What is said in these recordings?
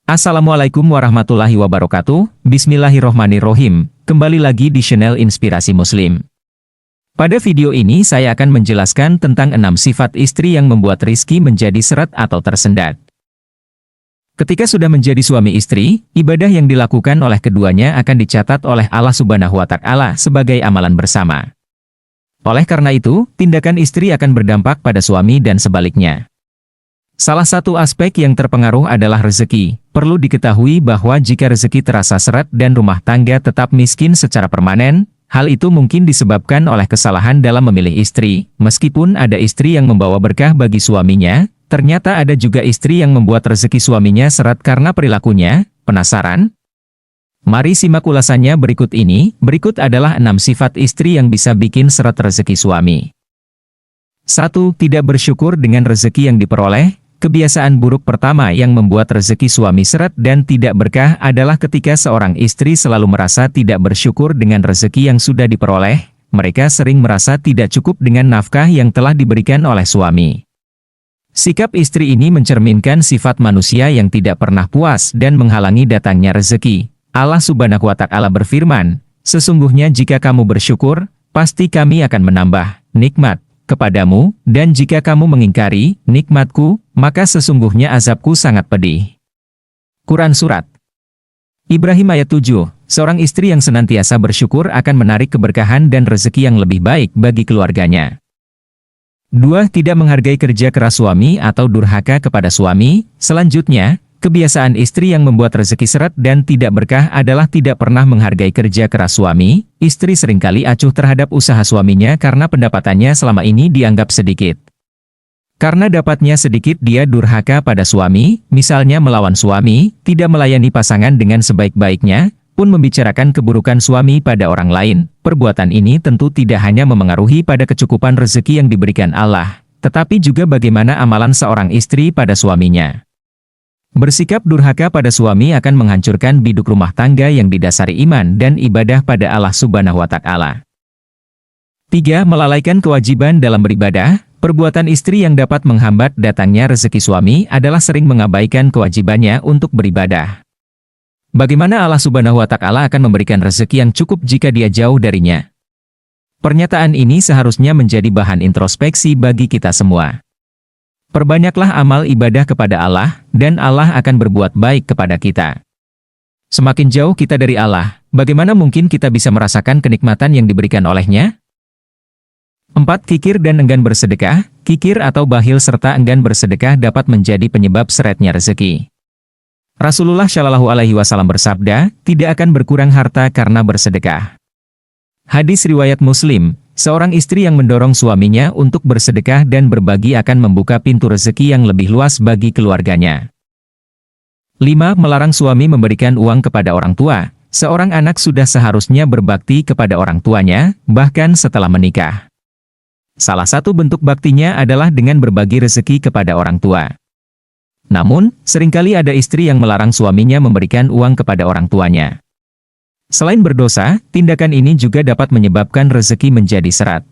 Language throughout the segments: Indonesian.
Assalamualaikum warahmatullahi wabarakatuh. Bismillahirrohmanirrohim. Kembali lagi di channel Inspirasi Muslim. Pada video ini saya akan menjelaskan tentang 6 sifat istri yang membuat rizki menjadi seret atau tersendat. Ketika sudah menjadi suami istri, ibadah yang dilakukan oleh keduanya akan dicatat oleh Allah Subhanahu wa Ta'ala sebagai amalan bersama. Oleh karena itu, tindakan istri akan berdampak pada suami dan sebaliknya. Salah satu aspek yang terpengaruh adalah rezeki. Perlu diketahui bahwa jika rezeki terasa seret dan rumah tangga tetap miskin secara permanen, hal itu mungkin disebabkan oleh kesalahan dalam memilih istri. Meskipun ada istri yang membawa berkah bagi suaminya, ternyata ada juga istri yang membuat rezeki suaminya seret karena perilakunya. Penasaran? Mari simak ulasannya berikut ini. Berikut adalah 6 sifat istri yang bisa bikin seret rezeki suami. 1. Tidak bersyukur dengan rezeki yang diperoleh. Kebiasaan buruk pertama yang membuat rezeki suami seret dan tidak berkah adalah ketika seorang istri selalu merasa tidak bersyukur dengan rezeki yang sudah diperoleh. Mereka sering merasa tidak cukup dengan nafkah yang telah diberikan oleh suami. Sikap istri ini mencerminkan sifat manusia yang tidak pernah puas dan menghalangi datangnya rezeki. Allah Subhanahu wa Ta'ala berfirman, "Sesungguhnya jika kamu bersyukur, pasti kami akan menambah nikmat kepadamu, dan jika kamu mengingkari nikmatku, maka sesungguhnya azabku sangat pedih." Quran Surat Ibrahim ayat 7, seorang istri yang senantiasa bersyukur akan menarik keberkahan dan rezeki yang lebih baik bagi keluarganya. 2. Tidak menghargai kerja keras suami atau durhaka kepada suami. Selanjutnya, kebiasaan istri yang membuat rezeki seret dan tidak berkah adalah tidak pernah menghargai kerja keras suami. Istri seringkali acuh terhadap usaha suaminya karena pendapatannya selama ini dianggap sedikit. Karena dapatnya sedikit dia durhaka pada suami, misalnya melawan suami, tidak melayani pasangan dengan sebaik-baiknya, pun membicarakan keburukan suami pada orang lain. Perbuatan ini tentu tidak hanya memengaruhi pada kecukupan rezeki yang diberikan Allah, tetapi juga bagaimana amalan seorang istri pada suaminya. Bersikap durhaka pada suami akan menghancurkan biduk rumah tangga yang didasari iman dan ibadah pada Allah Subhanahu wa Ta'ala. 3. Melalaikan kewajiban dalam beribadah. Perbuatan istri yang dapat menghambat datangnya rezeki suami adalah sering mengabaikan kewajibannya untuk beribadah. Bagaimana Allah Subhanahu wa Ta'ala akan memberikan rezeki yang cukup jika dia jauh darinya? Pernyataan ini seharusnya menjadi bahan introspeksi bagi kita semua. Perbanyaklah amal ibadah kepada Allah, dan Allah akan berbuat baik kepada kita. Semakin jauh kita dari Allah, bagaimana mungkin kita bisa merasakan kenikmatan yang diberikan oleh-Nya? 4. Kikir dan enggan bersedekah. Kikir atau bakhil serta enggan bersedekah dapat menjadi penyebab seretnya rezeki. Rasulullah Shallallahu Alaihi Wasallam bersabda, tidak akan berkurang harta karena bersedekah. Hadis riwayat Muslim. Seorang istri yang mendorong suaminya untuk bersedekah dan berbagi akan membuka pintu rezeki yang lebih luas bagi keluarganya. 5. Melarang suami memberikan uang kepada orang tua. Seorang anak sudah seharusnya berbakti kepada orang tuanya, bahkan setelah menikah. Salah satu bentuk baktinya adalah dengan berbagi rezeki kepada orang tua. Namun, seringkali ada istri yang melarang suaminya memberikan uang kepada orang tuanya. Selain berdosa, tindakan ini juga dapat menyebabkan rezeki menjadi seret.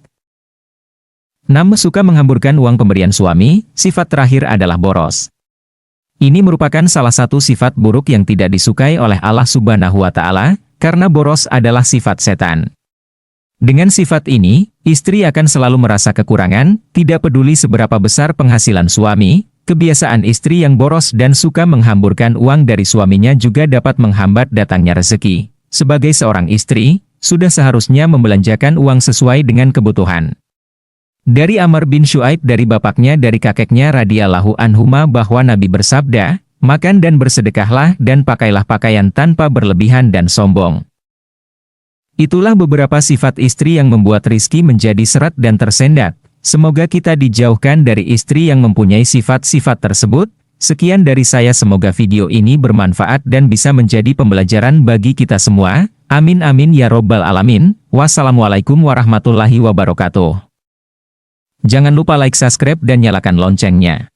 6. Suka menghamburkan uang pemberian suami. Sifat terakhir adalah boros. Ini merupakan salah satu sifat buruk yang tidak disukai oleh Allah Subhanahu wa Ta'ala, karena boros adalah sifat setan. Dengan sifat ini, istri akan selalu merasa kekurangan, tidak peduli seberapa besar penghasilan suami. Kebiasaan istri yang boros dan suka menghamburkan uang dari suaminya juga dapat menghambat datangnya rezeki. Sebagai seorang istri, sudah seharusnya membelanjakan uang sesuai dengan kebutuhan. Dari Amr bin Syuaib dari bapaknya dari kakeknya radhiyallahu anhuma bahwa Nabi bersabda, makan dan bersedekahlah dan pakailah pakaian tanpa berlebihan dan sombong. Itulah beberapa sifat istri yang membuat rizki menjadi seret dan tersendat. Semoga kita dijauhkan dari istri yang mempunyai sifat-sifat tersebut. Sekian dari saya, semoga video ini bermanfaat dan bisa menjadi pembelajaran bagi kita semua. Amin amin ya robbal alamin. Wassalamualaikum warahmatullahi wabarakatuh. Jangan lupa like, subscribe dan nyalakan loncengnya.